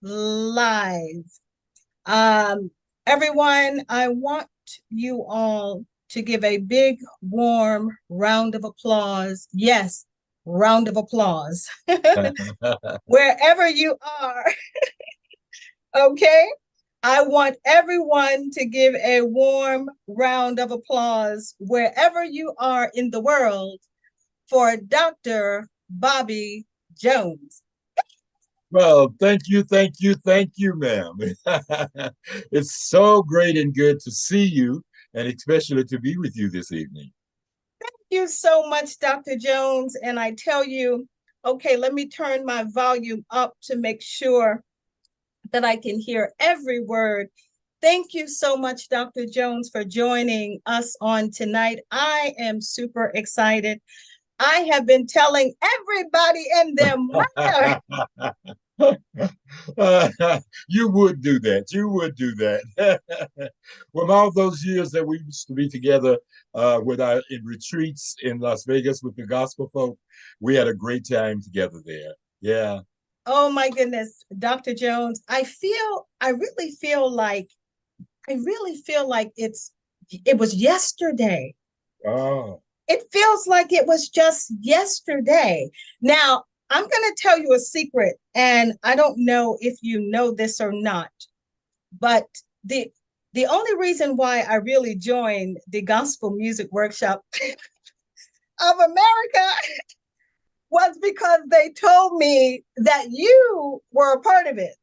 live. Um, Everyone, I want you all to give a big, warm round of applause. Yes, round of applause. Wherever you are, okay? I want everyone to give a warm round of applause wherever you are in the world for Dr. Bobby Jones. Well, thank you, ma'am. It's so great and good to see you, and especially to be with you this evening. You so much, Dr. Jones. And I tell you, okay, let me turn my volume up to make sure that I can hear every word. Thank you so much, Dr. Jones, for joining us on tonight. I am super excited. I have been telling everybody and their mother. You would do that. You would do that. From all those years that we used to be together with our in retreats in Las Vegas with the gospel folk, we had a great time together there. Yeah. Oh my goodness, Dr. Jones, I really feel like it was yesterday. Oh. It feels like it was just yesterday. Now, I'm going to tell you a secret, and I don't know if you know this or not, but the the only reason why I really joined the Gospel Music Workshop of America was because they told me that you were a part of it.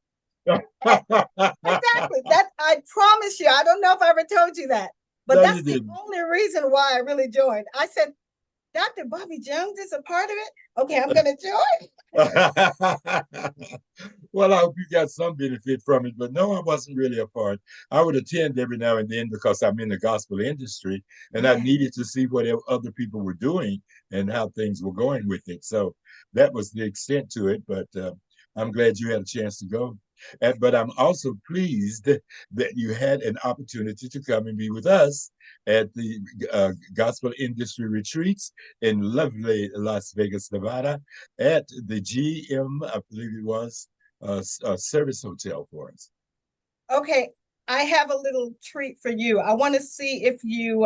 Exactly. That I promise you. I don't know if I ever told you that, but No, you that's the didn't. only reason why I really joined. I said, Dr. Bobby Jones is a part of it. Okay, I'm gonna join. Well, I hope you got some benefit from it, but no, I wasn't really a part. I would attend every now and then because I'm in the gospel industry and I Yeah. needed to see what other people were doing and how things were going with it. So that was the extent to it, but I'm glad you had a chance to go. But I'm also pleased that you had an opportunity to come and be with us at the Gospel Industry Retreats in lovely Las Vegas, Nevada, at the GM, I believe it was, service hotel for us. Okay, I have a little treat for you. I want to see if you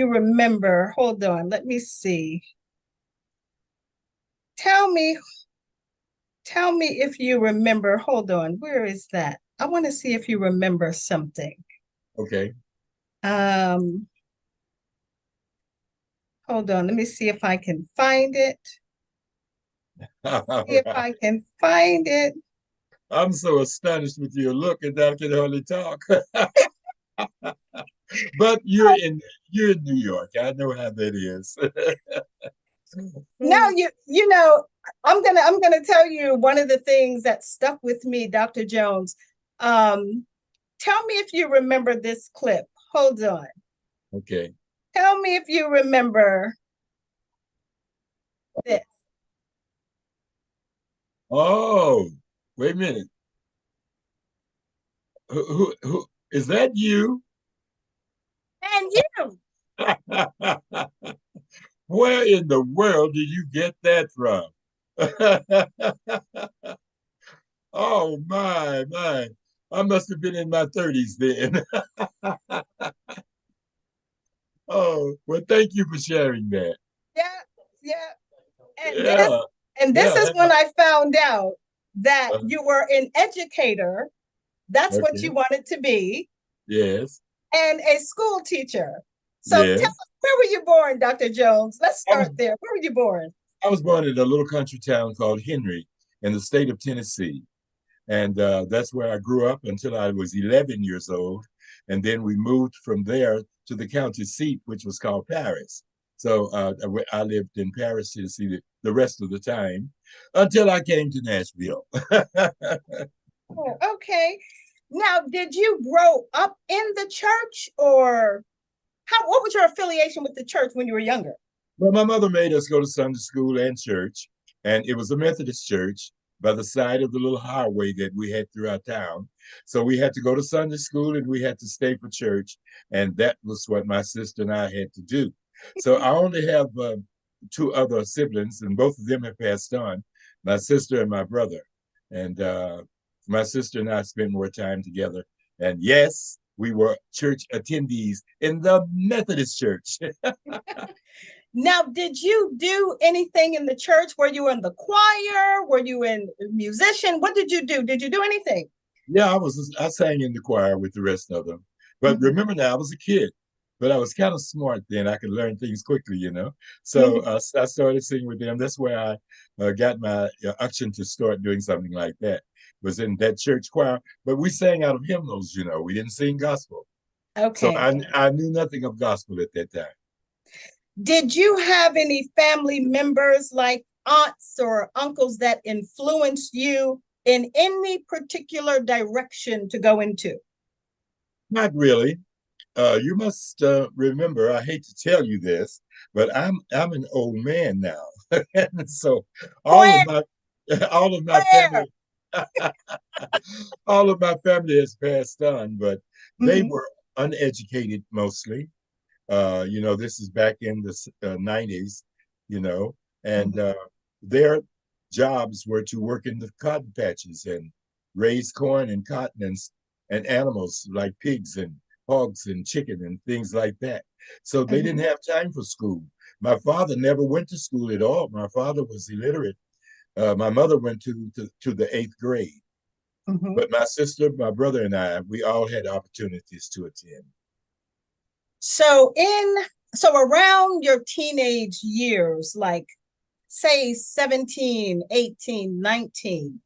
remember. Hold on, let me see. Tell me tell me if you remember. Hold on. Where is that? I want to see if you remember something. Okay. Um Hold on. Let me see if I can find it. All See if right. I can find it. I'm so astonished with your look and I can hardly talk. But you're in New York. I know how that is. Now you know I'm gonna tell you one of the things that stuck with me, Dr. Jones. Um, Tell me if you remember this clip. Hold on. Okay. Tell me if you remember this. Oh, wait a minute. Who is that you? And you. Where in the world did you get that from? Oh my. I must have been in my 30s then. Oh, well, thank you for sharing that. Yeah, yeah. And this Yeah, and this yeah. is when I found out that Uh, you were an educator. That's what you okay. wanted to be, Yes, and a school teacher. So tell yes. us, where were you born, Dr. Jones? Let's I was start there. Where were you born? I was born in a little country town called Henry in the state of Tennessee. And that's where I grew up until I was 11 years old. And then we moved from there to the county seat, which was called Paris. So I lived in Paris, Tennessee, the rest of the time until I came to Nashville. Oh, okay. Now, did you grow up in the church, or what was your affiliation with the church when you were younger? Well, my mother made us go to Sunday school and church, and it was a Methodist church by the side of the little highway that we had through our town. So we had to go to Sunday school and we had to stay for church, and that was what my sister and I had to do. So I only have two other siblings, and both of them have passed on, my sister and my brother. And my sister and I spent more time together. And yes, we were church attendees in the Methodist church. Now, did you do anything in the church? Were you in the choir? Were you in musician? What did you do? Did you do anything? Yeah, I sang in the choir with the rest of them. But Mhm, remember now, I was a kid, but I was kind of smart then. I could learn things quickly, you know. So mhm. I started singing with them. That's where I got my unction to start doing something like that. Was in that church choir, but we sang out of hymnals, you know. We didn't sing gospel, so Okay. I knew nothing of gospel at that time. Did you have any family members like aunts or uncles that influenced you in any particular direction to go into? Not really. You must remember. I hate to tell you this, but I'm an old man now, and so all Where, of my all of my where? family all of my family has passed on, but they Mhm, were uneducated mostly. You know, this is back in the 90s, you know, and mhm, their jobs were to work in the cotton patches and raise corn and cotton and animals like pigs and hogs and chicken and things like that. So they didn't mhm, have time for school. My father never went to school at all. My father was illiterate. My mother went to the eighth grade. mhm. But my sister, my brother, and I, we all had opportunities to attend. So in so around your teenage years, like say 17, 18, 19,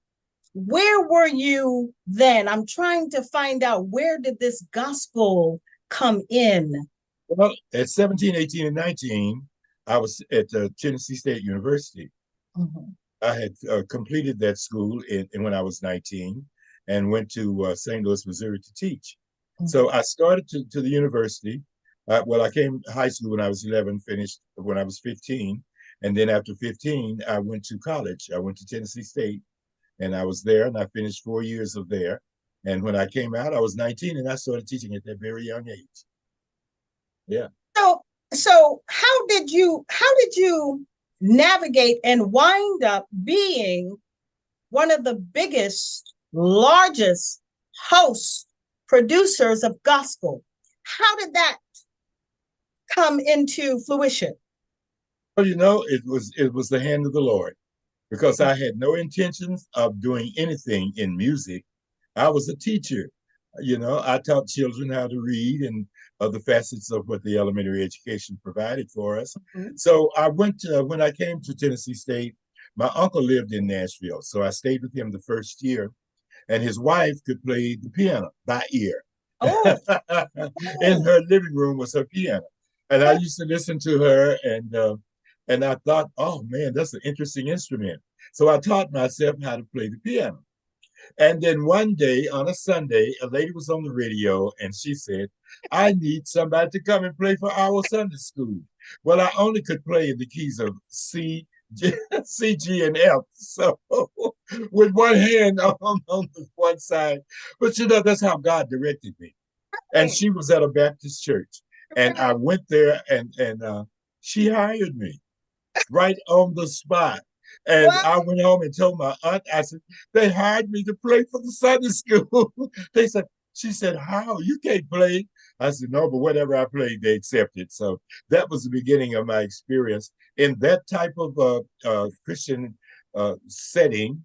where were you then? I'm trying to find out, where did this gospel come in? Well, at 17, 18, and 19, I was at Tennessee State University. Mhm, I had completed that school when I was 19 and went to St. Louis, Missouri to teach. So mhm, I started to the university. Well, I came to high school when I was 11, finished when I was 15. And then after 15, I went to college. I went to Tennessee State and I was there and I finished 4 years of there. And when I came out, I was 19 and I started teaching at that very young age. Yeah. So so how did you navigate and wind up being one of the biggest, largest host producers of gospel? How did that come into fruition? Well, you know, it was the hand of the Lord because I had no intentions of doing anything in music. I was a teacher. You know, I taught children how to read and other facets of what the elementary education provided for us. Mhm, So I went to, when I came to Tennessee State, my uncle lived in Nashville. So I stayed with him the first year, and his wife could play the piano by ear. oh, In oh, her living room was her piano. And I used to listen to her, and I thought, oh man, that's an interesting instrument. So I taught myself how to play the piano. And then one day on a Sunday, a lady was on the radio and she said, I need somebody to come and play for our Sunday school. Well, I only could play in the keys of C, G, C, G, and F. So with one hand on the one side. But you know, that's how God directed me. And right, she was at a Baptist church. And I right. went there and she hired me right on the spot. And Wow. I went home and told my aunt, I said, they hired me to play for the Sunday school. They said, she said, how? You can't play. I said, no, but whatever I played, they accepted. So that was the beginning of my experience in that type of Christian setting,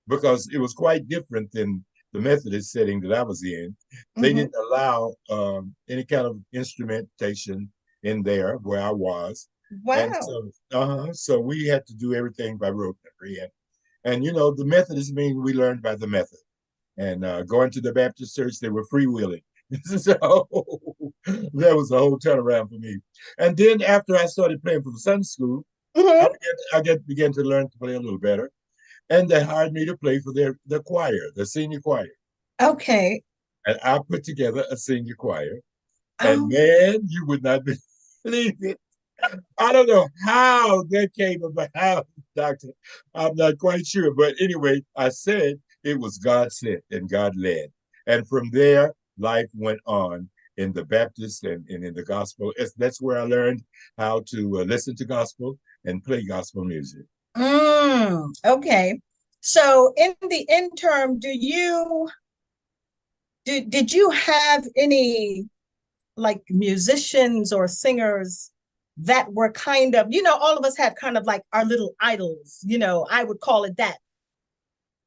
because it was quite different than the Methodist setting that I was in. They Mhm. didn't allow any kind of instrumentation in there where I was. And Wow. so we had to do everything by rote memory. And you know, the Methodist mean we learned by the method. And going to the Baptist church, they were freewheeling. So that was a whole turnaround for me. And then after I started playing for the Sunday school, Mhm. began to learn to play a little better. And they hired me to play for their choir, the senior choir. Okay. And I put together a senior choir. And Um, man, you would not believe it. I don't know how that came about, Doctor. I'm not quite sure. But anyway, I said it was God sent and God led. And from there, life went on in the Baptist and in the gospel. That's where I learned how to listen to gospel and play gospel music. okay. So in the interim, did you have any like musicians or singers that were kind of, all of us had kind of like our little idols, I would call it that.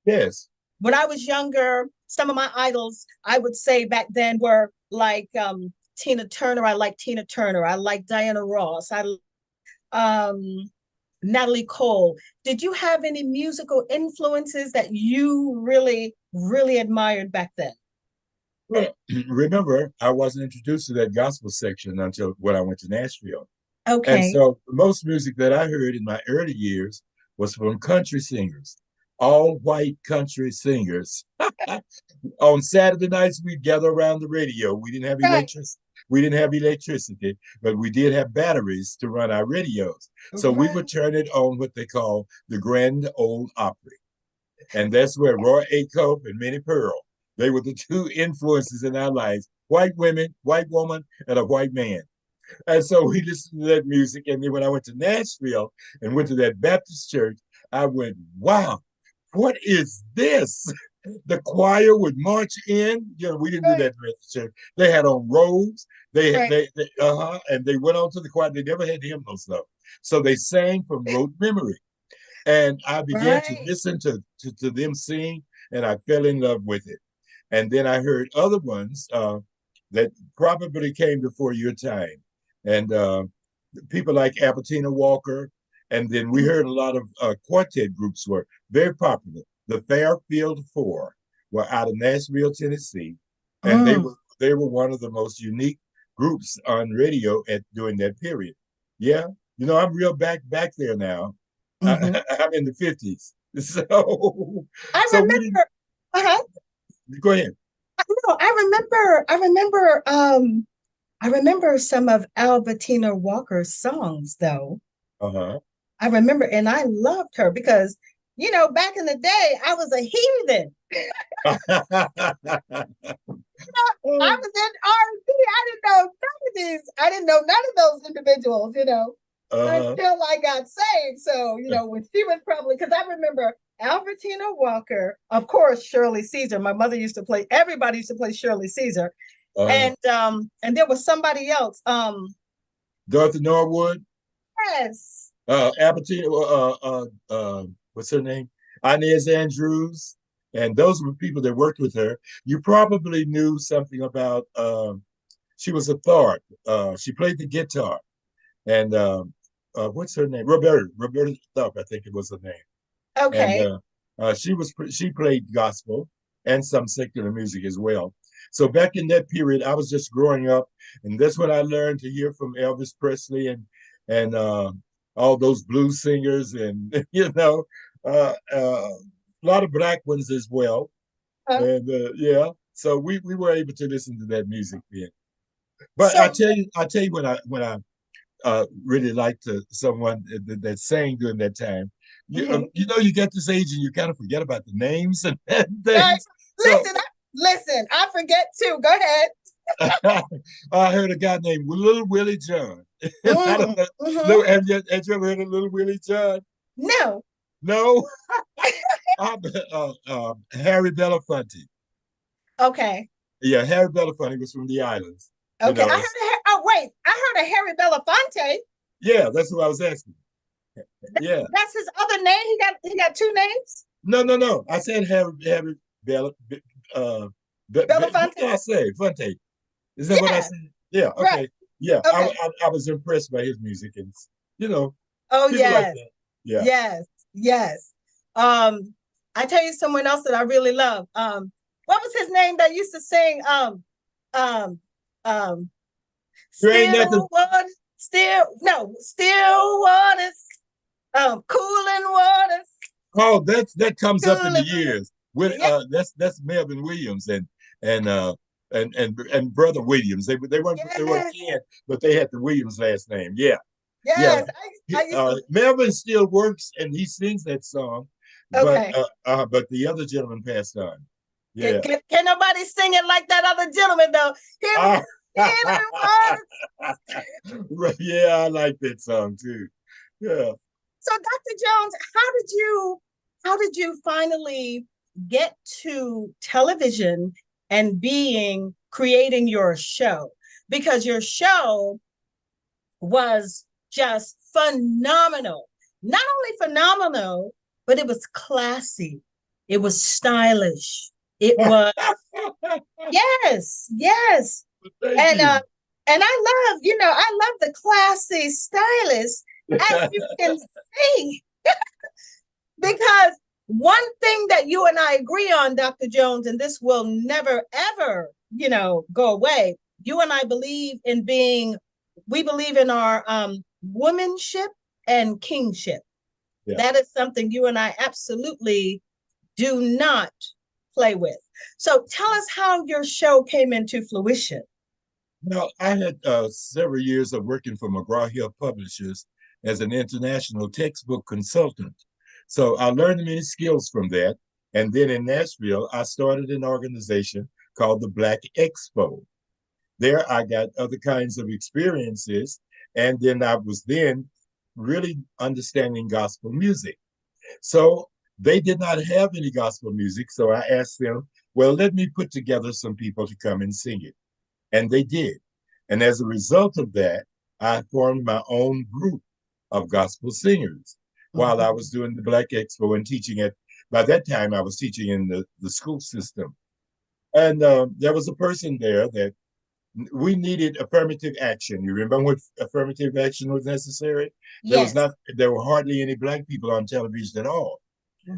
Yes. When I was younger, some of my idols, I would say back then were like Tina Turner. I like Tina Turner. I like Diana Ross. I um Natalie Cole. Did you have any musical influences that you really, really admired back then? Well, remember, I wasn't introduced to that gospel section until when I went to Nashville. And Okay. so most music that I heard in my early years was from country singers, all white country singers. On Saturday nights, we'd gather around the radio. We didn't have Right. electricity. We didn't have electricity, but we did have batteries to run our radios. So we Right. would turn it on what they call the Grand Ole Opry. And that's where Roy Acuff and Minnie Pearl, they were the two influences in our lives, white women, white woman, and a white man. And so we listened to that music. And then when I went to Nashville and went to that Baptist church, I went, wow, what is this? The choir would march in. We didn't do Right. that in the church. They had on robes. Right. And they went on to the choir. They never had hymnals though, so they sang from rote memory. And I began to Right. listen to them sing, and I fell in love with it. And then I heard other ones that probably came before your time, and people like Albertina Walker. And then we heard a lot of quartet groups were very popular. The Fairfield Four were out of Nashville, Tennessee, and they Mm, were one of the most unique groups on radio at during that period. Yeah, I'm real back there now. hmm. I'm in the 50s, so I so we didn't. remember. Uh-huh. Go ahead. No, I remember some of Albertina Walker's songs though. Uh I remember, and I loved her because, back in the day, I was a heathen. huh. I was in R&B. I didn't know none of these. I didn't know none of those individuals, Uh until I got saved. So, when she was probably, because I remember Albertina Walker, of course, Shirley Caesar. My mother used to play, everybody used to play Shirley Caesar. huh. And there was somebody else. Dorothy Norwood, Yes. Albertina, what's her name? Inez Andrews. And those were people that worked with her. You probably knew something about, she was a Tharp. She played the guitar. And what's her name? Roberta Tharp, I think it was her name. And Okay. she played gospel and some secular music as well. So back in that period, I was just growing up, and that's when I learned to hear from Elvis Presley and all those blues singers, and a lot of black ones as well. Uh, And yeah, so we were able to listen to that music then. But so I tell you when I really liked someone that sang during that time. mhm. You get this age and you kind of forget about the names and Right. things. So Listen, I forget too. Go ahead. I heard a guy named Little Willie John. I don't Mm, know. hmm. Little, have you ever heard of Little Willie John? No. No. Harry Belafonte. Okay. Yeah, Harry Belafonte was from the islands. You Okay. know, Oh, wait. I heard a Harry Belafonte. yeah, that's what I was asking. Yeah. That's his other name. He got two names. No, no, no. I said Harry Bella. What Belafonte. did I say? Fonte. Is that what I Yeah. said? Yeah. Right. Okay. Yeah. Okay. I was impressed by his music and you know Oh people like yes. that. Yeah. Yes. Yes. Um, I tell you someone else that I really love. What was his name that used to sing um um There ain't nothing. still water, still waters, cooling waters, Oh, that comes up in the cooling waters. years. With Yeah, that's Melvin Williams and and brother Williams. They were yes, kin, but they had the Williams last name. Yeah. Yeah. yes. I used to. Melvin still works and he sings that song, Okay. but the other gentleman passed on. Can, Yeah. can, can nobody sing it like that other gentleman though? Him Ah, healing waters. yeah, I like that song too. Yeah. So, Dr. Jones, how did you? how did you finally get to television and being creating your show? Because your show was just phenomenal. Not only phenomenal, but it was classy. It was stylish. It was yes, yes. Thank And you. I love, I love the classy stylist, as you can see, because one thing that you and I agree on, Dr. Jones, and this will never ever, go away. You and I believe in being, we believe in our womanship and kingship. Yeah. That is something you and I absolutely do not play with. So tell us how your show came into fruition. Now, I had several years of working for McGraw-Hill Publishers as an international textbook consultant. So I learned many skills from that. And then in Nashville, I started an organization called the Black Expo. There, I got other kinds of experiences. And then I was then really understanding gospel music. So they did not have any gospel music. So I asked them, well, let me put together some people to come and sing it. And they did. And as a result of that, I formed my own group of gospel singers while I Mhm. was doing the Black Expo and teaching at, by that time, I was teaching in the school system. And there was a person there that we needed affirmative action. You remember when affirmative action was necessary? There was Yes. not, there were hardly any Black people on television at all.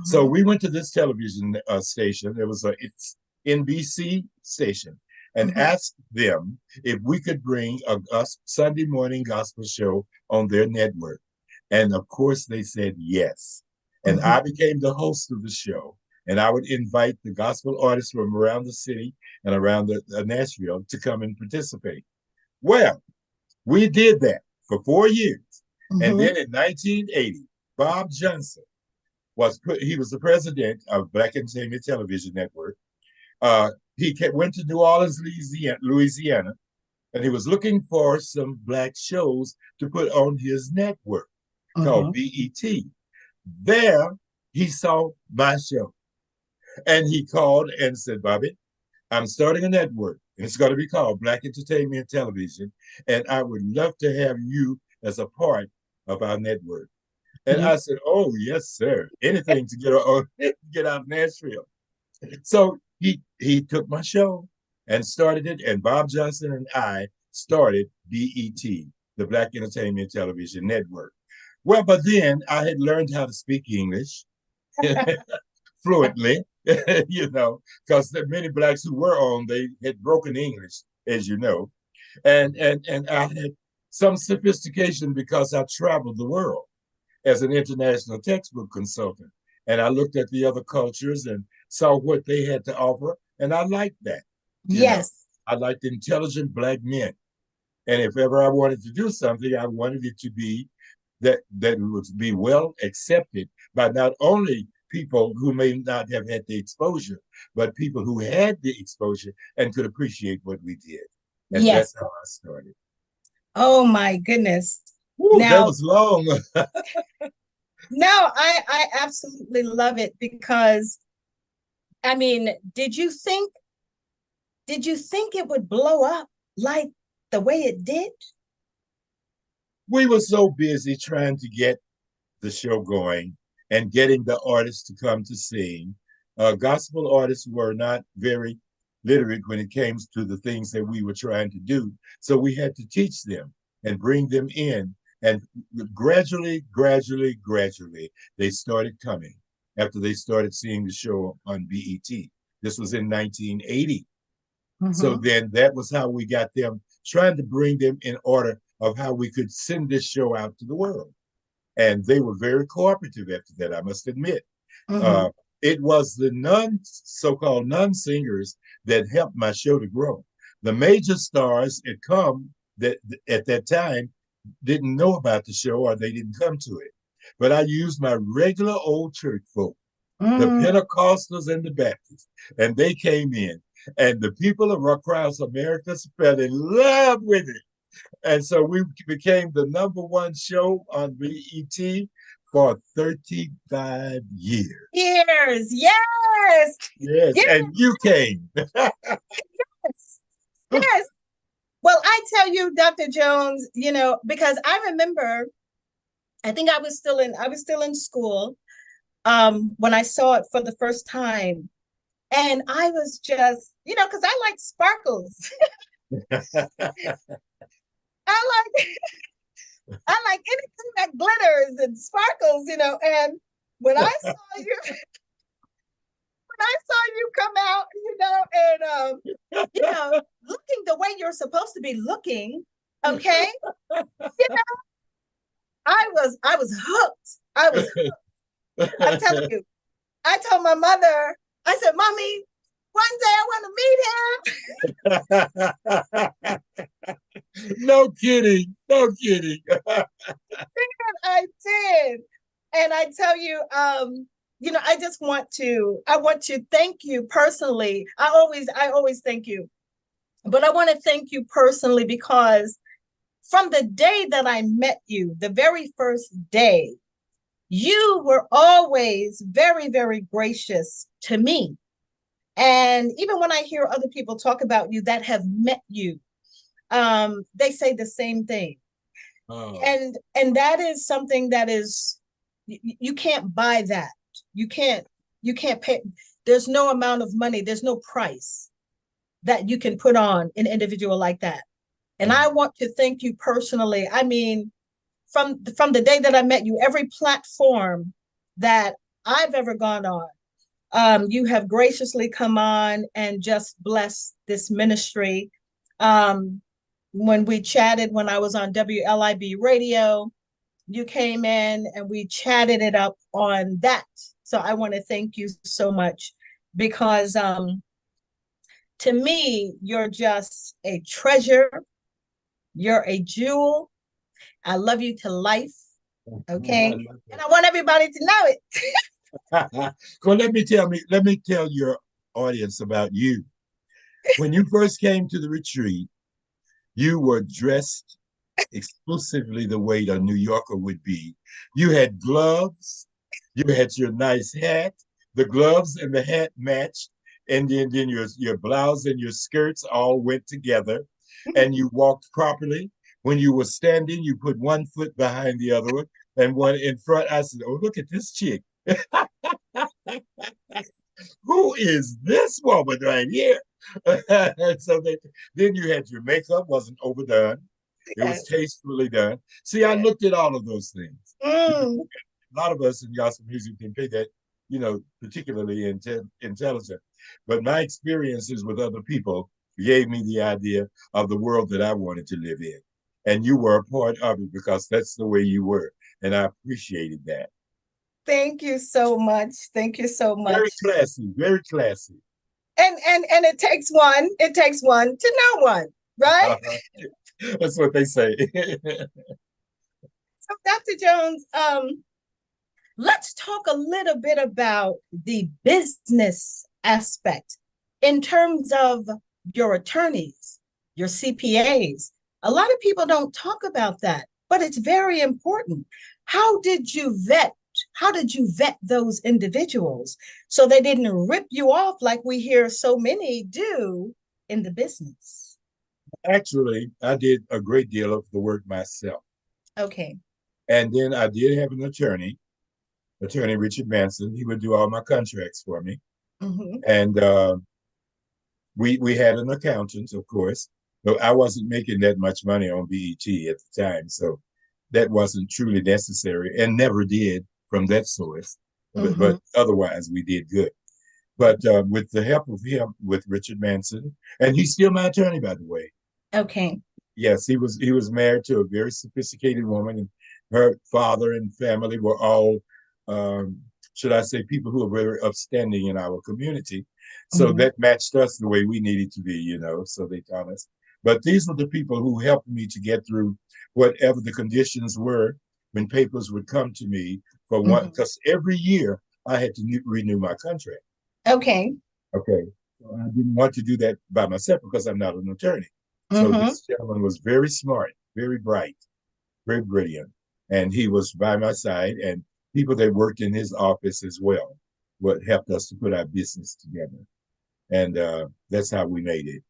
So Mhm. we went to this television station. It was it's NBC station, and Mhm. asked them if we could bring a Sunday morning gospel show on their network. And of course, they said yes. And I Mhm. became the host of the show. And I would invite the gospel artists from around the city and around Nashville to come and participate. Well, we did that for 4 years. And Mhm. then in 1980, Bob Johnson he was the president of Black Entertainment Television Network. Went to New Orleans, Louisiana, and he was looking for some Black shows to put on his network called Mhm. BET. There, he saw my show, and he called and said, Bobby, I'm starting a network, and it's going to be called Black Entertainment Television, and I would love to have you as a part of our network. And Mhm. I said, "Oh yes, sir. Anything to get out of Nashville." So he took my show and started it, and Bob Johnson and I started BET, the Black Entertainment Television Network. Well, but then I had learned how to speak English fluently, because the many blacks who were on they had broken English, as you know, and I had some sophistication because I traveled the world as an international textbook consultant. And I looked at the other cultures and saw what they had to offer. And I liked that. You know, Yes. I liked intelligent Black men. And if ever I wanted to do something, I wanted it to be that it would be well accepted by not only people who may not have had the exposure, but people who had the exposure and could appreciate what we did. And that's Yes. how I started. Oh my goodness. Woo, that Now, was long. no, I absolutely love it because I mean, did you think it would blow up like the way it did? We were so busy trying to get the show going and getting the artists to come to sing. Gospel artists were not very literate when it came to the things that we were trying to do. So we had to teach them and bring them in. And gradually, they started coming after they started seeing the show on BET. This was in 1980. So Mm-hmm. then that was how we got them, trying to bring them in order of how we could send this show out to the world. And they were very cooperative after that, I must admit. Mm-hmm. Uh, it was the so-called non-singers that helped my show to grow. The major stars had come that at that time didn't know about the show or they didn't come to it. But I used my regular old church folk, the Mm. Pentecostals and the Baptists, and they came in. And the people of across America fell in love with it. And so we became the number one show on BET for 35 years. Years. Yes. Yes, Yes. and you came. Yes. Well, I tell you, Dr. Jones, because I remember, I think I was still in school when I saw it for the first time. And I was just, because I like sparkles. I like I like anything that glitters and sparkles. And when I saw you, when I saw you come out, and looking the way you're supposed to be looking, okay, you know, I was hooked. I was, I'm telling you, I told my mother, I said, Mommy, one day I want to meet him. No kidding. No kidding. I did. And I tell you, I want to thank you personally. I always thank you, but I want to thank you personally because from the day that I met you, the very first day, you were always very, very gracious to me. And even when I hear other people talk about you that have met you, they say the same thing. Oh, And that is something that is you can't buy that. You can't pay. There's no amount of money, there's no price that you can put on an individual like that. And I want to thank you personally. I mean, from the day that I met you, every platform that I've ever gone on, you have graciously come on and just blessed this ministry. When we chatted, when I was on WLIB radio, you came in and we chatted it up on that. So I want to thank you so much because to me, you're just a treasure. You're a jewel. I love you to life. Okay. And I want everybody to know it. well, let me tell your audience about you. When you first came to the retreat, you were dressed exclusively the way a New Yorker would be. You had gloves, you had your nice hat, the gloves and the hat matched, and then your blouse and your skirts all went together, and you walked properly. When you were standing, you put one foot behind the other one and one in front. I said, "Oh, look at this chick. Who is this woman right here?" And so then you had your makeup wasn't overdone. It was Yes. tastefully done. See, I Yes. looked at all of those things. Mm, A lot of us in gospel music can pay that, particularly intelligent. But my experiences with other people gave me the idea of the world that I wanted to live in. And you were a part of it because that's the way you were. And I appreciated that. thank you so much. Thank you so Very much. classy, very classy. And it takes one to know one, right? That's what they say. So Dr. Jones, let's talk a little bit about the business aspect in terms of your attorneys, your CPAs. A lot of people don't talk about that, but it's very important. How did you vet? How did you vet those individuals so they didn't rip you off like we hear so many do in the business? Actually, I did a great deal of the work myself. Okay. And then I did have an attorney Richard Manson. He would do all my contracts for me. Mm-hmm. And we had an accountant, of course, but I wasn't making that much money on BET at the time. So that wasn't truly necessary and never did from that source. Mm-hmm. But otherwise, we did good. But with the help of him, with Richard Manson, and he's still my attorney, by the way. Okay. Yes, he was married to a very sophisticated woman, and her father and family were all, um, should I say, people who are very upstanding in our community. So Mm-hmm. that matched us the way we needed to be. So they taught us. But these were the people who helped me to get through whatever the conditions were when papers would come to me for one, Mm-hmm. because every year I had to renew my contract. Okay. Okay. So I didn't want to do that by myself because I'm not an attorney. So Mm-hmm. this gentleman was very smart, very bright, very brilliant. And he was by my side and people that worked in his office as well, what helped us to put our business together. And that's how we made it.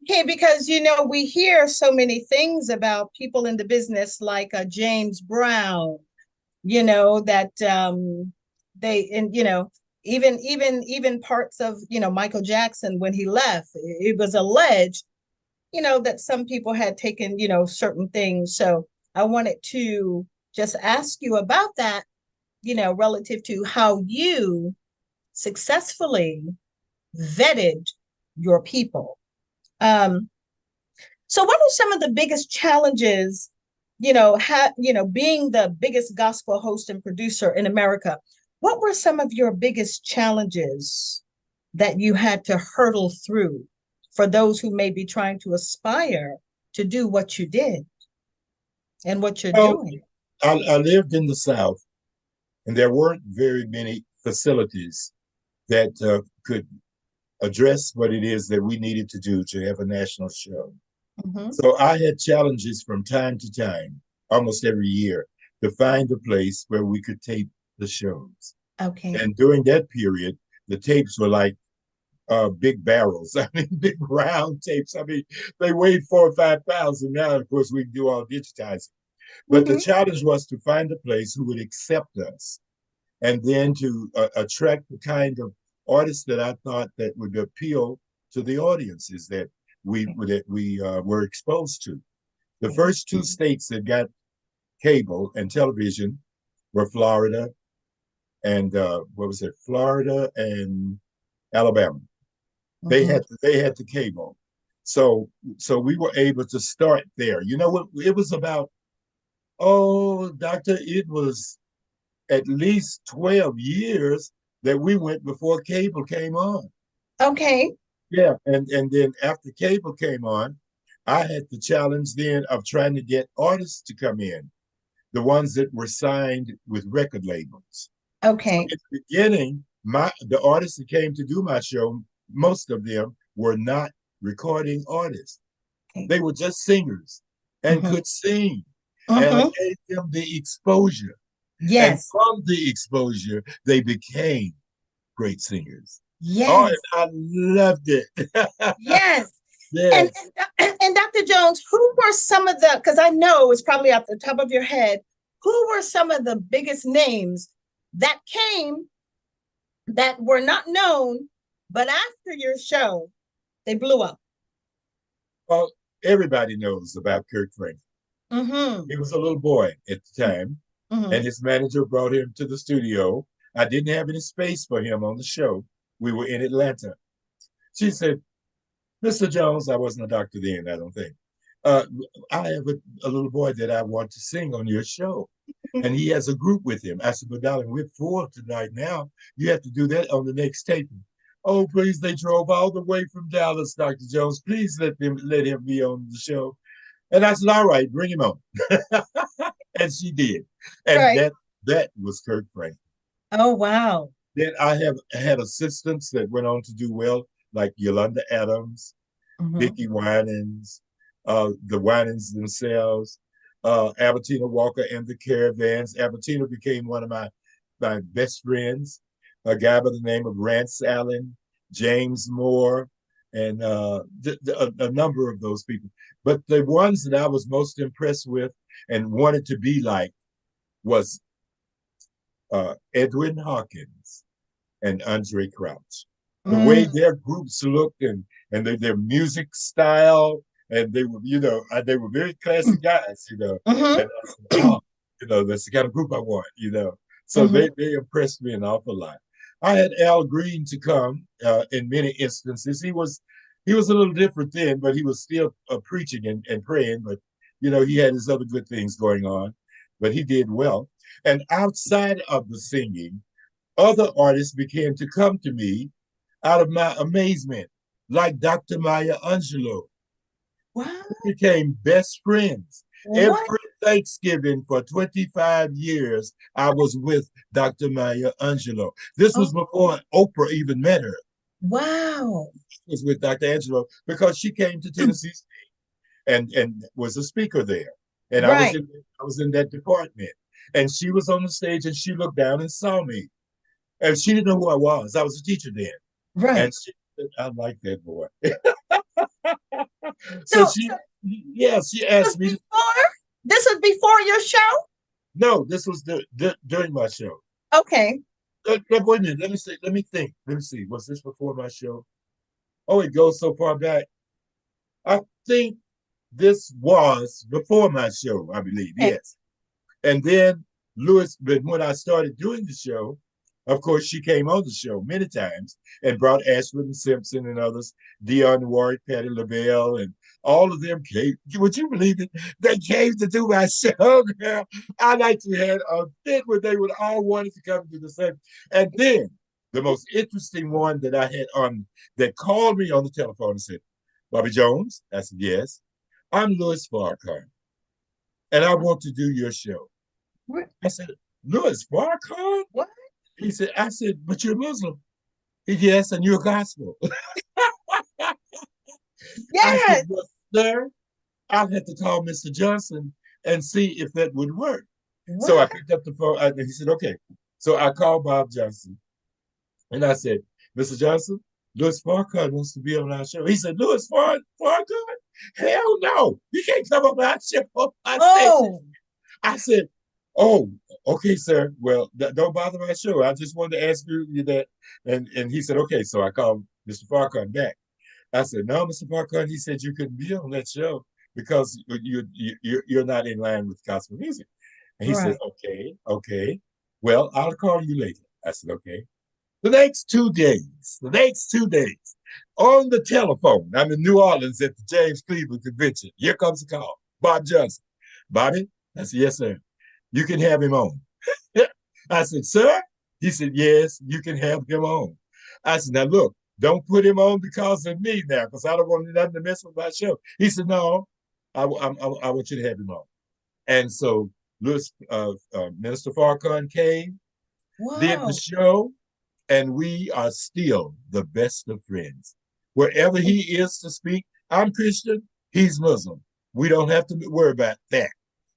Okay, because we hear so many things about people in the business like James Brown, that they and even parts of Michael Jackson when he left, it was alleged that some people had taken certain things. So I wanted to just ask you about that, relative to how you successfully vetted your people. um so what are some of the biggest challenges, being the biggest gospel host and producer in America? What were some of your biggest challenges that you had to hurdle through for those who may be trying to aspire to do what you did and what you're Well, doing? I lived in the South, and there weren't very many facilities that could address what it is that we needed to do to have a national show. Mm-hmm. So I had challenges from time to time, almost every year, to find a place where we could tape the shows. Okay. And during that period, the tapes were like big barrels. I mean, big round tapes. I mean, they weighed 4 or 5 pounds. And now, of course, we can do all digitizing. But the Mm-hmm. challenge was to find a place who would accept us, and then to attract the kind of artists that I thought that would appeal to the audiences that we were exposed to. The Okay. first two states that got cable and television were Florida and what was it? Florida and Alabama. Mm-hmm. They had the cable, so we were able to start there. You know what? It was about, oh, doctor, it was at least 12 years that we went before cable came on. Okay. Yeah, and then after cable came on, I had the challenge then of trying to get artists to come in, the ones that were signed with record labels. So Okay. in the beginning, the artists that came to do my show, most of them were not recording artists. Okay. They were just singers and Mm-hmm. could sing. And I Mm-hmm. gave them the exposure. And Yes. from the exposure, they became great singers. Oh, and Yes. I loved it. Yes. And, Yes. and Dr. Jones, who were some of the, because I know it's probably off the top of your head, who were some of the biggest names that came that were not known, but after your show, they blew up? Well, everybody knows about Kirk Franklin. Mm-hmm. He was a little boy at the time, Mm-hmm. and his manager brought him to the studio. I didn't have any space for him on the show. We were in Atlanta. She said, Mr. Jones, I wasn't a doctor then, I don't think. Uh, I have a little boy that I want to sing on your show. And he has a group with him. I said, but darling, we're four tonight now. You have to do that on the next taping. Oh, please, they drove all the way from Dallas, Dr. Jones. Please let him be on the show. And I said, all right, bring him on. And she did. And Right. that was Kirk Franklin. Oh, wow. Then I have had assistants that went on to do well, like Yolanda Adams, Mm-hmm. Dickie Winans, the Winans themselves, Albertina Walker and the Caravans. Albertina became one of my best friends, a guy by the name of Rance Allen, James Moore, and a number of those people. But the ones that I was most impressed with and wanted to be like was Edwin Hawkins and Andre Crouch. The way Mm. their groups looked and their music style, and they were very classy guys, Mm-hmm. and I said, oh, that's the kind of group I want. So Mm-hmm. they impressed me an awful lot. I had Al Green to come in many instances. He was a little different then, but he was still preaching and praying. But he had his other good things going on, but he did well. And outside of the singing, other artists began to come to me out of my amazement, like Dr. Maya Angelou. Wow. We became best friends. Every What? Thanksgiving for 25 years, I was with Dr. Maya Angelou. This was Oh, before Oprah even met her. wow. I was with Dr. Angelou because she came to Tennessee and was a speaker there. And Right. I was in that department. And she was on the stage and she looked down and saw me. And she didn't know who I was. I was a teacher then. And Right. she said, I like that boy. So So, she, so yeah, she this was asked me to, before. This was before your show. no, this was during my show. Okay. Wait a minute. Let me see. Let me think. Let me see. Was this before my show? Oh, it goes so far back. I think this was before my show, I believe. Okay. Yes. And then Lewis, but when I started doing the show, of course, she came on the show many times and brought Ashford and Simpson and others, Dionne Warwick, Patti LaBelle, and all of them came. Would you believe it? They came to do my show, girl. I actually had a fit where they would all wanted to come to the same. And then the most interesting one that I had on that called me on the telephone and said, Bobby Jones? I said, yes. I'm Louis Farrakhan, and I want to do your show. What? I said, Louis Farrakhan? What? He said, I said, but you're Muslim. He said, yes, and you're gospel. I said, Yes. well, sir, I'll have to call Mr. Johnson and see if that would work. So I What? picked up the phone and he said, okay. So I called Bob Johnson and I said, Mr. Johnson, Louis Farrakhan wants to be on our show. He said, Farrakhan? Hell no. He can't come on our show. Oh, I said, oh, okay, sir. Well, don't bother my show. I just wanted to ask you that. And he said, okay. So I called Mr. Farrakhan back. I said, no, Mr. Farrakhan. He said you couldn't be on that show because you're not in line with gospel music. And he said, right. okay, okay. Well, I'll call you later. I said, okay. The next 2 days, on the telephone, I'm in New Orleans at the James Cleveland Convention. Here comes the call. Bob Johnson. Bobby? I said, yes, sir. You can have him on. I said, sir? He said, yes, you can have him on. I said, now look, don't put him on because of me now, because I don't want nothing to mess with my show. He said, no, I want you to have him on. And so Louis, Minister Farrakhan came, did the Wow. show, and we are still the best of friends. Wherever he is to speak, I'm Christian, he's Muslim. We don't have to worry about that.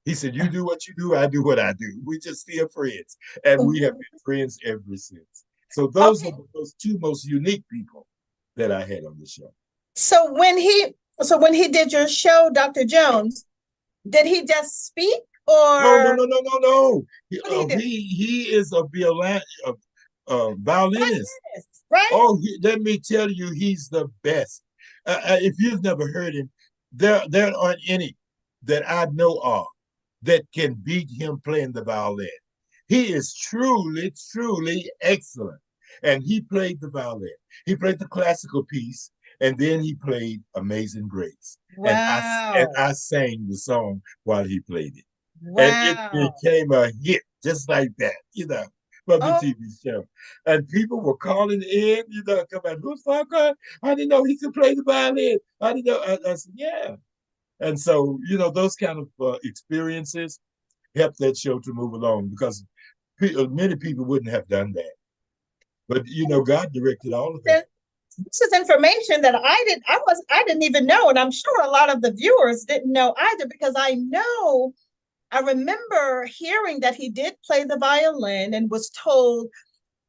He said, you do what you do, I do what I do. We just still friends. And we have been friends ever since. So those Okay. are those two most unique people that I had on the show. So when he so when he did your show, Dr. Jones, did he just speak No, no, or no, no, no, no. He, what did he do? he is a violinist. Violinist, right? Oh, let me tell you, he's the best. If you've never heard him, there aren't any that I know of that can beat him playing the violin. He is truly, truly excellent. And he played the violin. He played the classical piece, and then he played Amazing Grace. And Wow. I sang the song while he played it, and it Wow. became a hit just like that, from the Oh, TV show. And people were calling in, come on, who's Farrakhan? I didn't know he could play the violin. I didn't know. I said, yeah. And so, those kind of experiences helped that show to move along because many people wouldn't have done that. But, God directed all of that. this is information that I didn't even know, and I'm sure a lot of the viewers didn't know either because I remember hearing that he did play the violin and was told,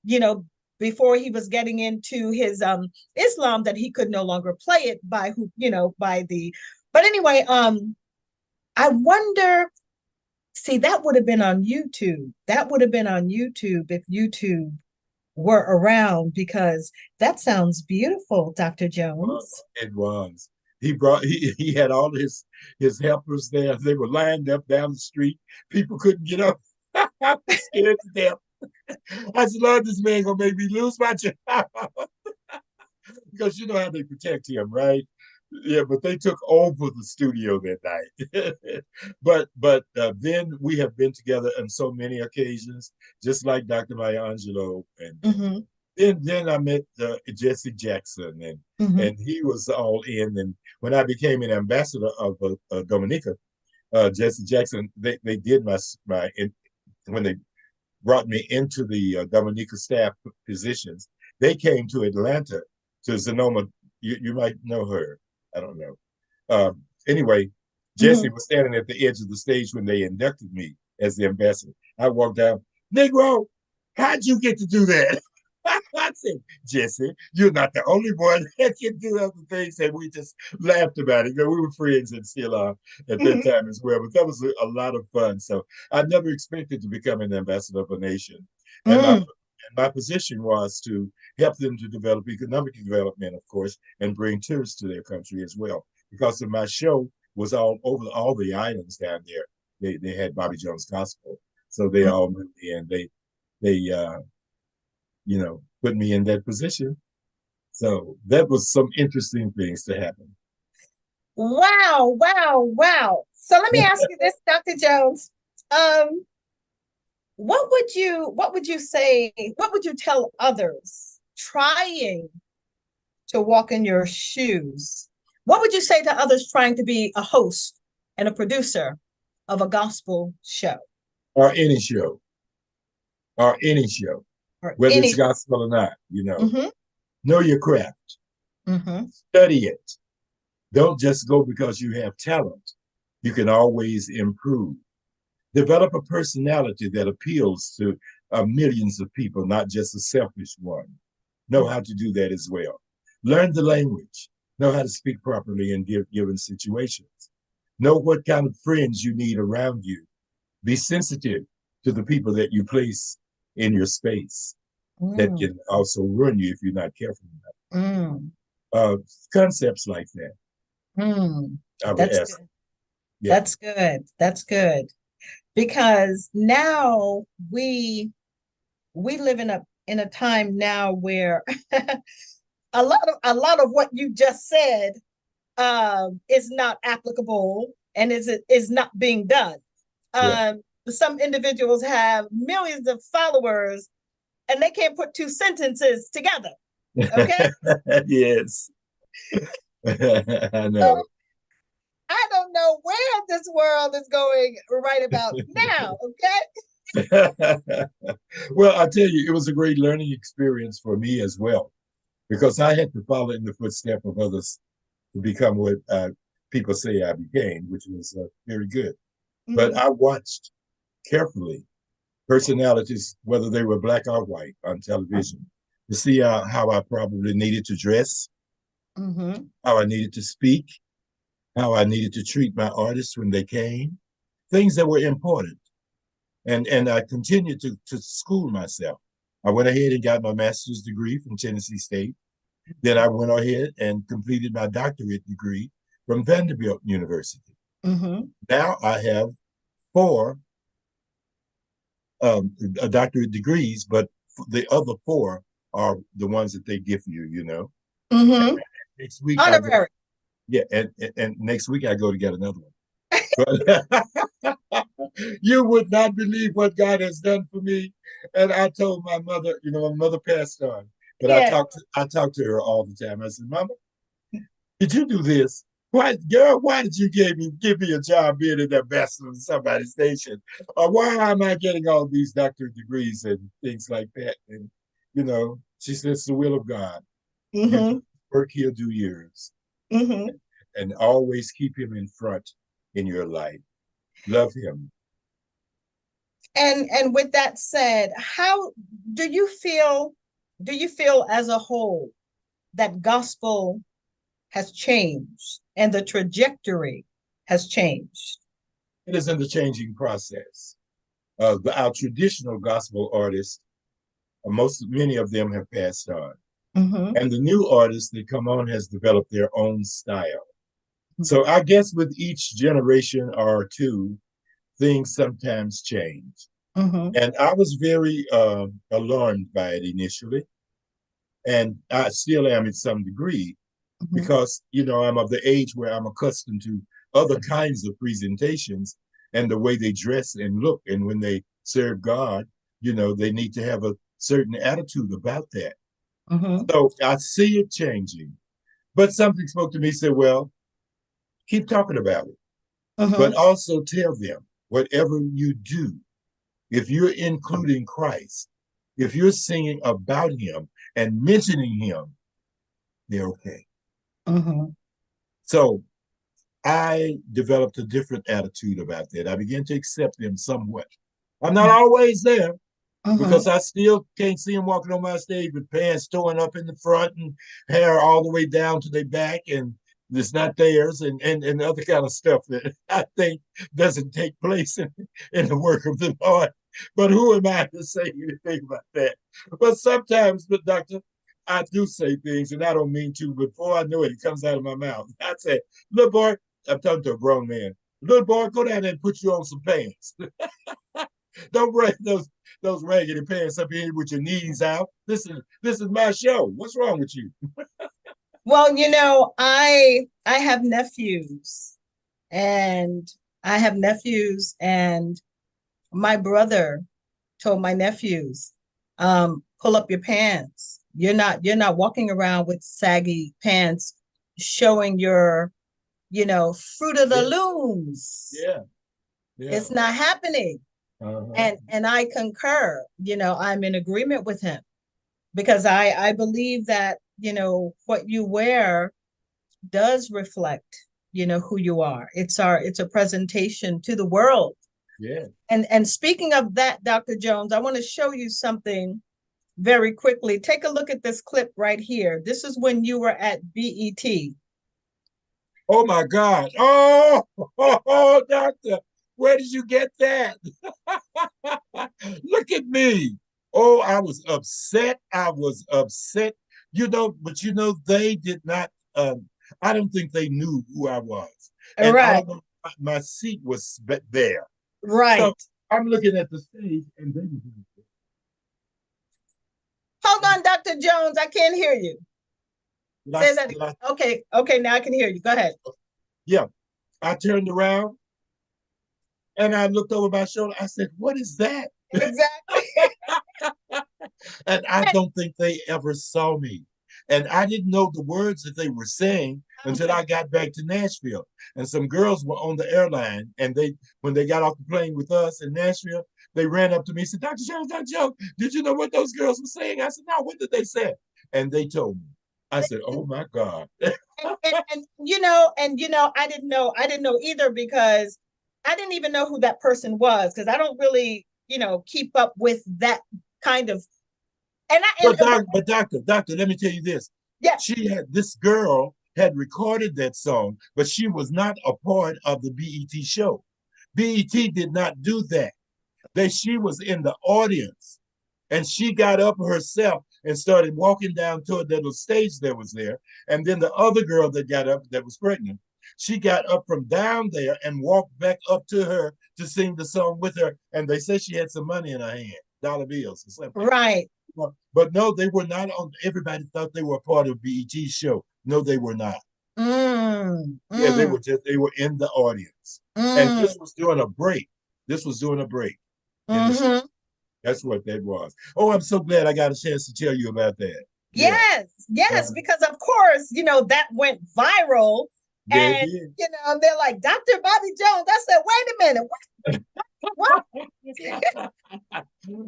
you know, before he was getting into his Islam that he could no longer play it by who, by the but anyway, I wonder, see, that would have been on YouTube. That would have been on YouTube if YouTube were around because that sounds beautiful, Dr. Jones. It was. He had all his helpers there. They were lined up down the street. People couldn't get up. I was scared to death. I said, Lord, this man gonna make me lose my job. Because you know how they protect him, right? Yeah, but they took over the studio that night. but then we have been together on so many occasions, just like Dr. Maya Angelou, and Mm-hmm. then I met Jesse Jackson, and Mm-hmm. he was all in. And when I became an ambassador of Dominica, Jesse Jackson, they did when they brought me into the Dominica staff positions. They came to Atlanta to Sonoma. You might know her. I don't know. Anyway, Jesse Mm-hmm. was standing at the edge of the stage when they inducted me as the ambassador. I walked down, Negro, how'd you get to do that? I said, Jesse, you're not the only one that can do other things. And we just laughed about it. You know, we were friends and still are at that Mhm. time as well. But that was a lot of fun. So I never expected to become an ambassador of a nation. And Mm. my position was to help them to develop economic development, of course, and bring tourists to their country as well. Because of my show was all over all the islands down there. They had Bobby Jones Gospel. So they Mm. all knew me and they put me in that position. So that was some interesting things to happen. Wow, wow, wow. So let me ask you this, Dr. Jones. Um, what would you tell others trying to walk in your shoes? What would you say to others trying to be a host and a producer of a gospel show or any show, or any show, or whether it's any? gospel or not. Mm-hmm, Know your craft, mm-hmm, study it. Don't just go because you have talent. You can always improve. Develop a personality that appeals to millions of people, not just a selfish one. Know how to do that as well. Learn the language. Know how to speak properly in given situations. Know what kind of friends you need around you. Be sensitive to the people that you place in your space that mm, can also ruin you if you're not careful enough. mm, Uh, Concepts like that, mm. I would That's ask. good. Yeah, That's good. That's good. Because now we live in a time now where a lot of what you just said is not applicable and is not being done. yeah. Some individuals have millions of followers and they can't put two sentences together. Okay, Yes, I so know. I don't know where this world is going right about now. Okay. Well, I tell you, it was a great learning experience for me as well, because I had to follow in the footsteps of others to become what people say I became, which was very good. But Mm-hmm. I watched carefully personalities, whether they were black or white, on television, to see how I probably needed to dress, Mm-hmm. how I needed to speak, how I needed to treat my artists when they came, things that were important. And I continued to school myself. I went ahead and got my master's degree from Tennessee State. Then I went ahead and completed my doctorate degree from Vanderbilt University. Mm-hmm. Now I have four doctorate degrees, but the other four are the ones that they give you. Mm-hmm. Next week I go, Honorary. yeah, and next week I go to get another one. But you would not believe what God has done for me. And I told my mother, my mother passed on, but Yeah. I talked to her all the time. I said, Mama, did you do this? Why, girl, why did you give me a job being an ambassador to somebody's station? Or why am I getting all these doctorate degrees and things like that? And she said, it's the will of God. You do Mm-hmm. work, he'll do yours. Mm-hmm. And always keep him in front in your life. Love him. And with that said, how do you feel do you feel as a whole that gospel has changed and the trajectory has changed? It is in the changing process. Our traditional gospel artists, many of them have passed on. Mm-hmm. And the new artists that come on has developed their own style. So I guess with each generation or two, things sometimes change. Mm-hmm. And I was very alarmed by it initially. And I still am in some degree Mm-hmm. because, I'm of the age where I'm accustomed to other kinds of presentations and the way they dress and look. And when they serve God, they need to have a certain attitude about that. Mm-hmm. So I see it changing. But something spoke to me, said, well, keep talking about it, but Mm-hmm. also tell them whatever you do, if you're including Christ, if you're singing about him and mentioning him, they're okay. Mm-hmm. So I developed a different attitude about that. I began to accept them somewhat. I'm not always there Mm-hmm. because I still can't see them walking on my stage with pants torn up in the front and hair all the way down to their back, and it's not theirs, and other kind of stuff that I think doesn't take place in the work of the Lord. But who am I to say anything about that? But sometimes, but doctor, I do say things and I don't mean to. Before I know it, it comes out of my mouth. I say, little boy, I'm talking to a grown man. Little boy, go down there and put you on some pants. Don't bring those raggedy pants up here with your knees out. This is my show. What's wrong with you? Well, I have nephews, and and my brother told my nephews, pull up your pants. You're not walking around with saggy pants showing your, fruit of the Yeah, looms. yeah, yeah. It's not happening. Uh-huh. And I concur. I'm in agreement with him because I believe that, what you wear does reflect, who you are. It's a presentation to the world. Yeah. And speaking of that, Dr. Jones, I want to show you something very quickly. Take a look at this clip right here. This is when you were at BET. Oh my God. Oh, doctor, where did you get that? Look at me. Oh, I was upset. I was upset. But they did not. I don't think they knew who I was, and Right, although my seat was there, so right. I'm looking at the stage, and Hold on, Dr. Jones. I can't hear you. Say that. did I, Okay, okay. Now I can hear you. Go ahead. yeah, I turned around and I looked over my shoulder. I said, "What is that?" Exactly. And I don't think they ever saw me. And I didn't know the words that they were saying until I got back to Nashville. And some girls were on the airline, and when they got off the plane with us in Nashville, they ran up to me and said, Dr. Jones, Dr. Jones, did you know what those girls were saying? I said, no, what did they say? And they told me. I said, oh my God. I didn't know either because I didn't even know who that person was because I don't really, keep up with that kind of and I But and doctor, let me tell you this. yeah, This girl had recorded that song, but she was not a part of the BET show. BET did not do that. She was in the audience, and she got up herself and started walking down toward that little stage that was there. And then the other girl that got up that was pregnant, she got up from down there and walked back up to her to sing the song with her. And they said she had some money in her hand, dollar bills or something. right. But no, they were not on. Everybody thought they were part of BET's show. No, they were not. Mm, Yeah, mm, they were in the audience. And mm, this was during a break. This was during a break in the show. mm-hmm. That's what that was. Oh, I'm so glad I got a chance to tell you about that. Yeah. Yes, yes, Uh, because of course, that went viral, yeah, it and did. they're like Dr. Bobby Jones. I said, wait a minute, what?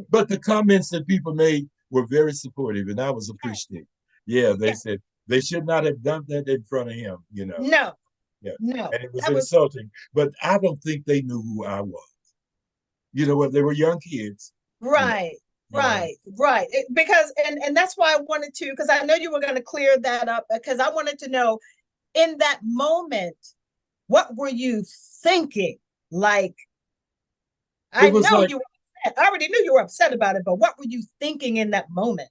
But the comments that people made were very supportive, and I was Yes, appreciative. Yeah, they yes. said they should not have done that in front of him. No, Yeah. no, And it was that was insulting, but I don't think they knew who I was. You know what? They were young kids. You know. right, Uh, right. Because and that's why I wanted to, because I know you were going to clear that up because I wanted to know in that moment, what were you thinking? Like, I it was know like, you were upset. I already knew you were upset about it, but what were you thinking in that moment?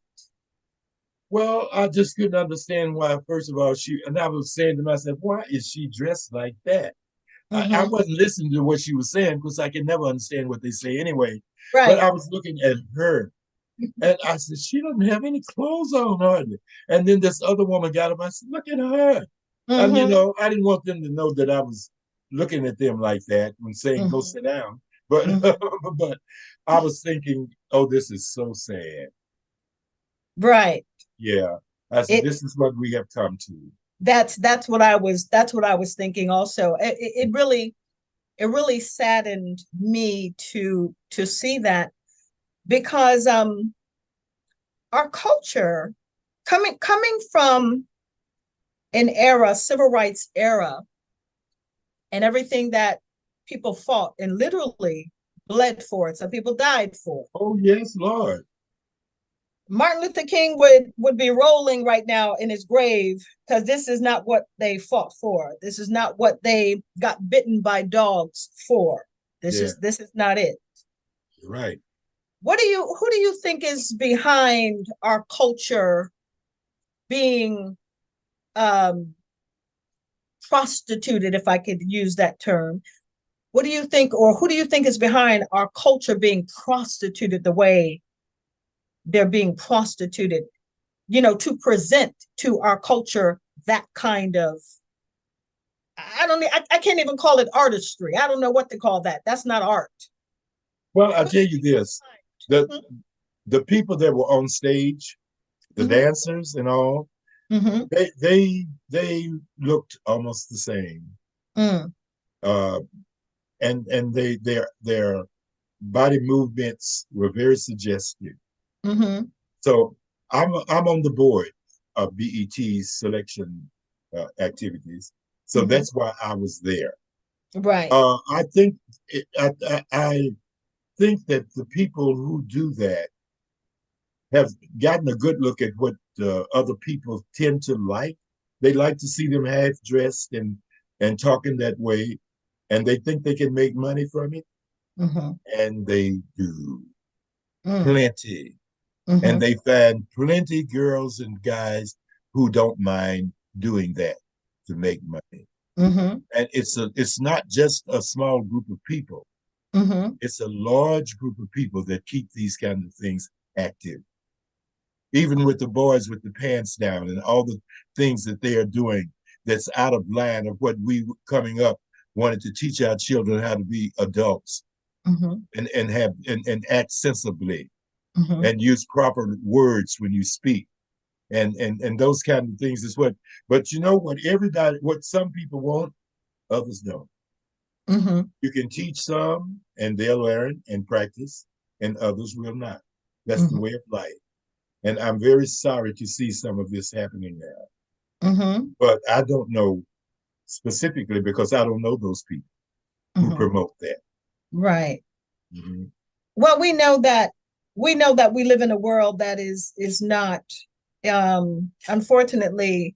well, I just couldn't understand why. First of all, and I was saying to myself, why is she dressed like that? I Mm-hmm. wasn't listening to what she was saying because I can never understand what they say anyway. But Right. I was looking at her, and I said, she doesn't have any clothes on, hardly. And then this other woman got up. I said, look at her. And, Mm-hmm. I didn't want them to know that I was looking at them like that and saying, go Mm-hmm. sit down. But, Mm-hmm. but I was thinking, oh, this is so sad. Right. Yeah. I said, It this is what we have come to. that's what I was thinking also. It really saddened me to see that because our culture coming from an era, civil rights era, and everything that people fought and literally bled for it. Some people died for it. Oh, yes, Lord. Martin Luther King would be rolling right now in his grave because this is not what they fought for. This is not what they got bitten by dogs for. Yeah, This is not it. right. Who do you think is behind our culture being um prostituted, if I could use that term? What do you think, or who do you think is behind our culture being prostituted the way they're being prostituted, to present to our culture that kind of, I don't I can't even call it artistry. I don't know what to call that. That's not art. Well, I'll Who do tell you you think is this. The behind? the people that were on stage, the Mm-hmm. dancers and all, Mm-hmm. they looked almost the same. Mm-hmm. Uh, and their body movements were very suggestive. Mm-hmm. So I'm on the board of BET's selection activities. So Mm-hmm. that's why I was there. Right. I think I think that the people who do that have gotten a good look at what other people tend to like. They like to see them half dressed and talking that way, and they think they can make money from it, Mm-hmm. and they do Mm-hmm. plenty. And Mm-hmm. they find plenty girls and guys who don't mind doing that to make money. Mm-hmm. And it's not just a small group of people. Mm-hmm. It's a large group of people that keep these kind of things active. Even with the boys with the pants down and all the things that they are doing that's out of line of what we coming up wanted to teach our children how to be adults Mm-hmm. and act sensibly Mm-hmm. and use proper words when you speak and those kind of things is what. But you know what some people want, others don't. Mm-hmm. You can teach some and they'll learn and practice, and others will not. That's the Mm-hmm. way of life. And I'm very sorry to see some of this happening now. Mm-hmm. But I don't know specifically because I don't know those people who Mm-hmm. promote that. Right. Mm-hmm. Well, we know that we live in a world that is not, unfortunately,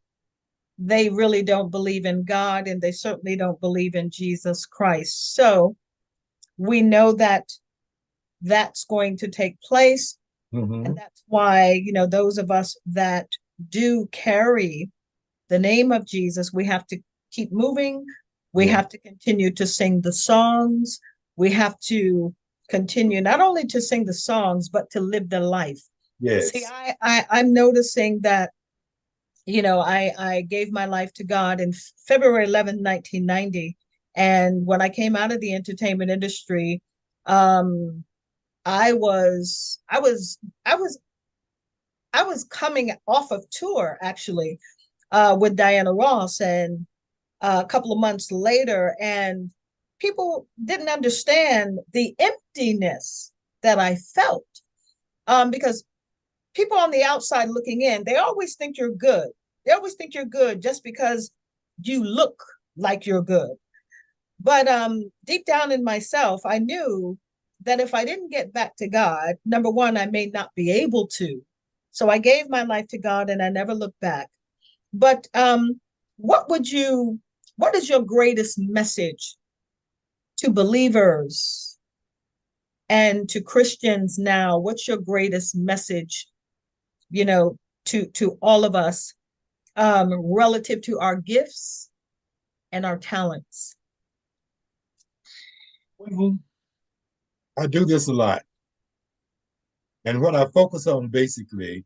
they really don't believe in God, and they certainly don't believe in Jesus Christ. So we know that that's going to take place. And Mm-hmm. that's why, those of us that do carry the name of Jesus, we have to keep moving. We Yeah. have to continue to sing the songs. We have to continue not only to sing the songs, but to live the life. See, Yes. I'm noticing that, I gave my life to God in February 11th, 1990. And when I came out of the entertainment industry, um, I was, I was, I was, I was coming off of tour actually, with Diana Ross, and a couple of months later, and people didn't understand the emptiness that I felt, because people on the outside looking in, they always think you're good. They always think you're good just because you look like you're good. But deep down in myself, I knew that if I didn't get back to God, number one, I may not be able to. So I gave my life to God and I never looked back. But what would you, what is your greatest message to believers and to Christians now? What's your greatest message, you know, to all of us, relative to our gifts and our talents? Well, I do this a lot. And what I focus on basically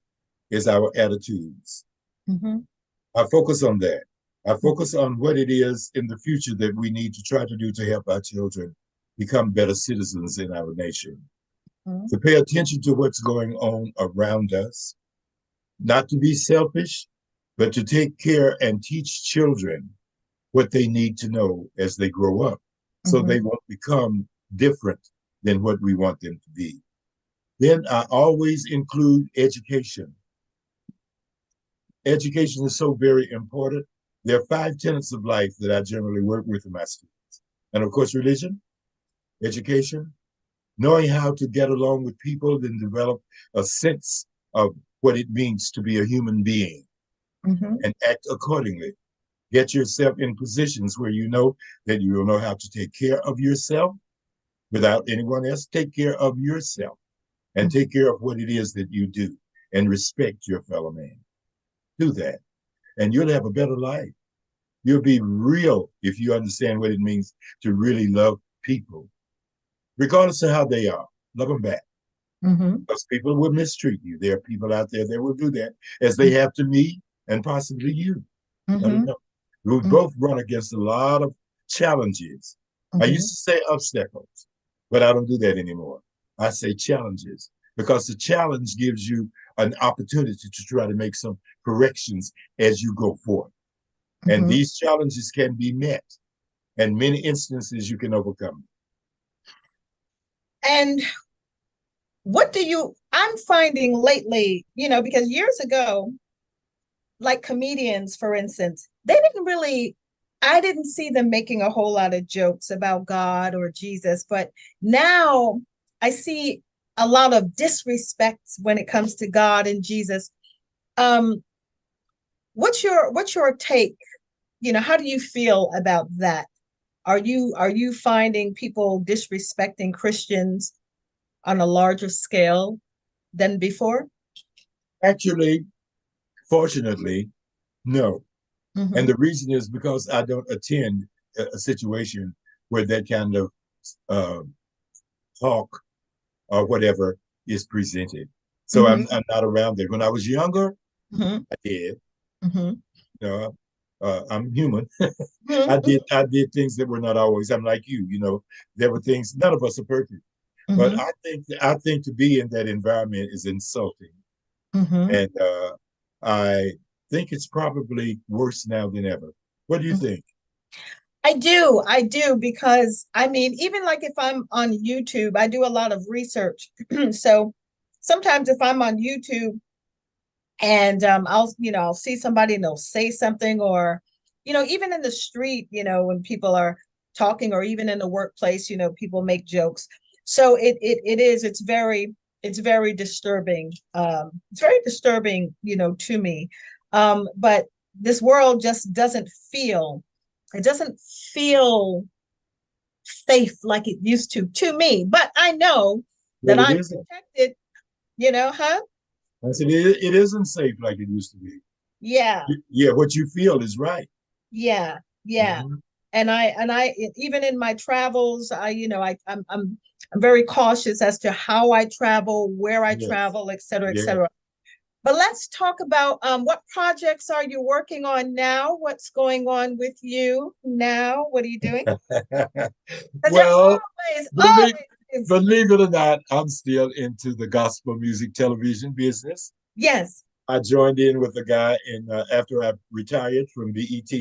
is our attitudes. Mm-hmm. I focus on that. I focus on what it is in the future that we need to try to do to help our children become better citizens in our nation. Mm-hmm. To pay attention to what's going on around us, not to be selfish, but to take care and teach children what they need to know as they grow up so Mm-hmm. they won't become different than what we want them to be. Then I always include education. Education is so very important. There are 5 tenets of life that I generally work with in my students. And of course, religion, education, knowing how to get along with people and develop a sense of what it means to be a human being Mm-hmm. and act accordingly. Get yourself in positions where you know that you will know how to take care of yourself without anyone else. Take care of yourself and take care of what it is that you do and respect your fellow man. Do that, and you'll have a better life. You'll be real if you understand what it means to really love people, regardless of how they are. Love them back. Mm-hmm. Because people will mistreat you. There are people out there that will do that, as they have to me and possibly you. I don't Mm-hmm. know. We both run against a lot of challenges. I Mm-hmm. used to say obstacles, but I don't do that anymore. I say challenges because the challenge gives you an opportunity to try to make some corrections as you go forth. And Mm-hmm. these challenges can be met. In many instances, you can overcome. And I'm finding lately, because years ago, like comedians, for instance, I didn't see them making a whole lot of jokes about God or Jesus, but now I see a lot of disrespect when it comes to God and Jesus. Um, what's your take? How do you feel about that? Are you finding people disrespecting Christians on a larger scale than before? Actually, fortunately, no. And Mm-hmm. the reason is because I don't attend a situation where that kind of uh, talk or whatever is presented. So Mm-hmm. I'm not around there. When I was younger, Mm-hmm. I did. Mm-hmm. You know, I'm human. Mm-hmm. I did things that were not always. I'm like you. There were things. None of us are perfect, but Mm-hmm. I think to be in that environment is insulting, Mm-hmm. and I think it's probably worse now than ever. What do you think? I do, because I mean, even like if I'm on YouTube, I do a lot of research. So sometimes if I'm on YouTube and I'll see somebody and they'll say something, or even in the street, when people are talking, or even in the workplace, people make jokes. So it's very disturbing. It's very disturbing, to me. But this world just doesn't feel safe like it used to me. But I know that Well, it I'm isn't. protected, huh? I said it isn't safe like it used to be. Yeah. Yeah, what you feel is right. Yeah, yeah. Mm-hmm. And I even in my travels, I'm very cautious as to how I travel, where I Yes, travel, et cetera, et yes. cetera. But let's talk about what projects are you working on now? What's going on with you now? What are you doing? Because you're Well, always, believe always, believe it or not, I'm still into the gospel music television business. yes. I joined in with a guy in after I retired from BET.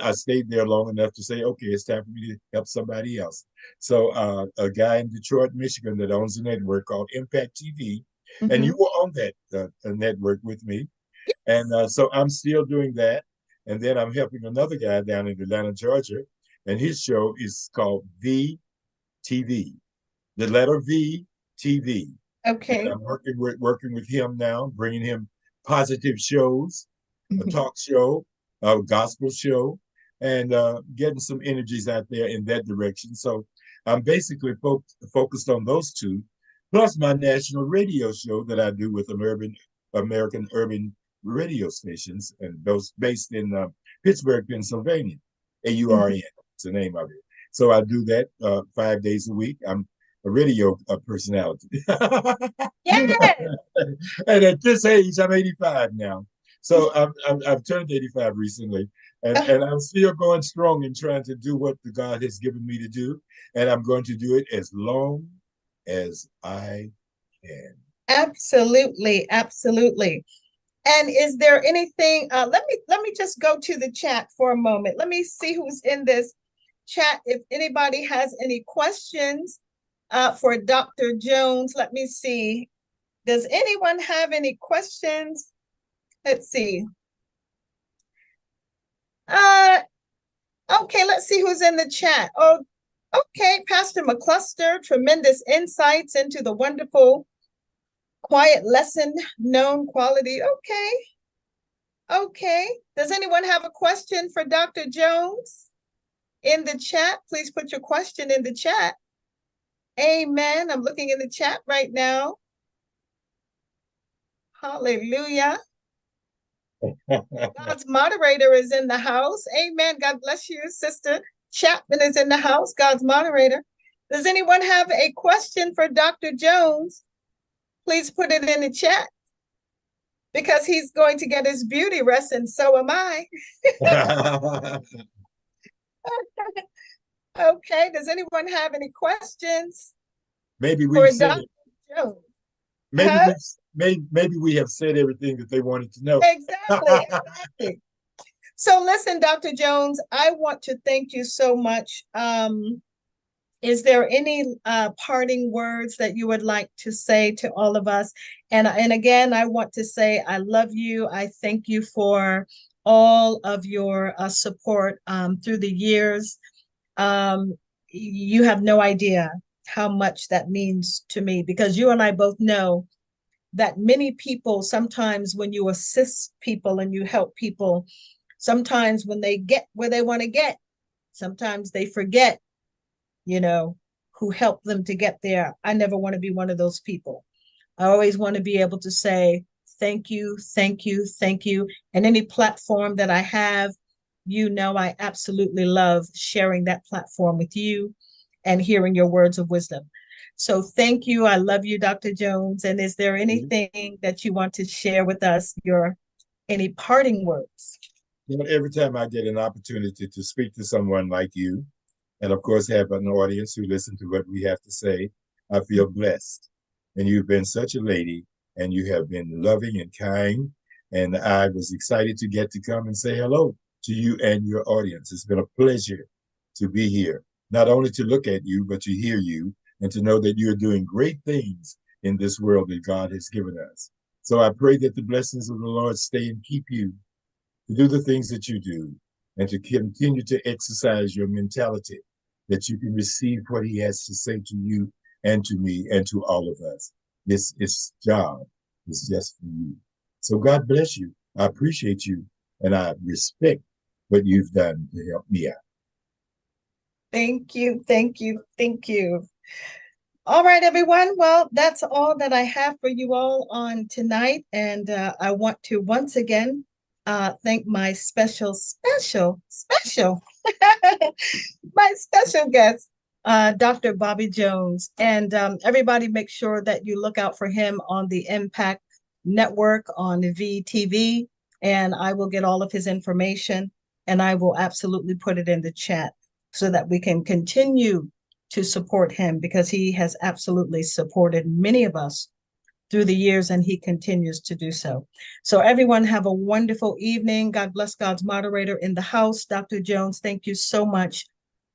I stayed there long enough to say, okay, it's time for me to help somebody else. So a guy in Detroit, Michigan, that owns a network called Impact TV, and you Mm-hmm. were on that network with me, and so I'm still doing that. And then I'm helping another guy down in Atlanta, Georgia, and his show is called VTV, the letter V TV. And Okay. I'm working with him now, bringing him positive shows, a Mm-hmm. talk show, a gospel show, and getting some energies out there in that direction. So I'm basically focused on those two, plus my national radio show that I do with an American urban radio stations, and those based in Pittsburgh, Pennsylvania. AURN, it's the name of it. So I do that 5 days a week. I'm a radio personality. Yes. And at this age, I'm 85 now. So I've turned 85 recently, and I'm still going strong in trying to do what the God has given me to do. And I'm going to do it as long as I can. Absolutely, absolutely. And is there anything? Let me just go to the chat for a moment. Let me see who's in this chat. If anybody has any questions for Dr. Jones, let me see. Does anyone have any questions? Let's see. Uh, okay, let's see who's in the chat. Oh, Okay, Pastor McCluster, tremendous insights into the wonderful, quiet lesson known quality. Okay, okay. Does anyone have a question for Dr. Jones in the chat? Please put your question in the chat. Amen. I'm looking in the chat right now. Hallelujah. God's moderator is in the house. Amen. God bless you, Sister Chapman is in the house. God's moderator. Does anyone have a question for Dr. Jones? Please put it in the chat because he's going to get his beauty rest, and so am I. Okay. Does anyone have any questions Maybe we've for said Dr. it. Jones? Maybe Huh? maybe we have said everything that they wanted to know. Exactly. Exactly. So listen, Dr. Jones, I want to thank you so much. Is there any parting words that you would like to say to all of us? And again, I want to say I love you. I thank you for all of your support through the years. Um, you have no idea how much that means to me because you and I both know that many people sometimes when you assist people and you help people, sometimes when they get where they want to get, sometimes they forget, you know, who helped them to get there. I never want to be one of those people. I always want to be able to say, thank you, thank you, thank you. And any platform that I have, you know, I absolutely love sharing that platform with you and hearing your words of wisdom. So thank you. I love you, Dr. Jones. And is there anything that you want to share with us, your any parting words? You know, every time I get an opportunity to speak to someone like you, and of course have an audience who listen to what we have to say, I feel blessed. And you've been such a lady, and you have been loving and kind. And I was excited to get to come and say hello to you and your audience. It's been a pleasure to be here, not only to look at you, but to hear you and to know that you're doing great things in this world that God has given us. So I pray that the blessings of the Lord stay and keep you to do the things that you do and to continue to exercise your mentality that you can receive what he has to say to you and to me and to all of us. This job is just for you. So God bless you. I appreciate you and I respect what you've done to help me out. Thank you, thank you, thank you. All right, everyone. Well, that's all that I have for you all on tonight. And I want to once again thank my special, my special guest, Dr. Bobby Jones. And everybody make sure that you look out for him on the Impact Network on VTV. And I will get all of his information and I will absolutely put it in the chat so that we can continue to support him because he has absolutely supported many of us through the years and he continues to do so. So everyone have a wonderful evening. God bless God's moderator in the house. Dr. Jones, thank you so much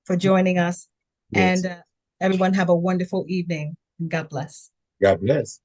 for joining us. Yes. And everyone have a wonderful evening. God bless. God bless.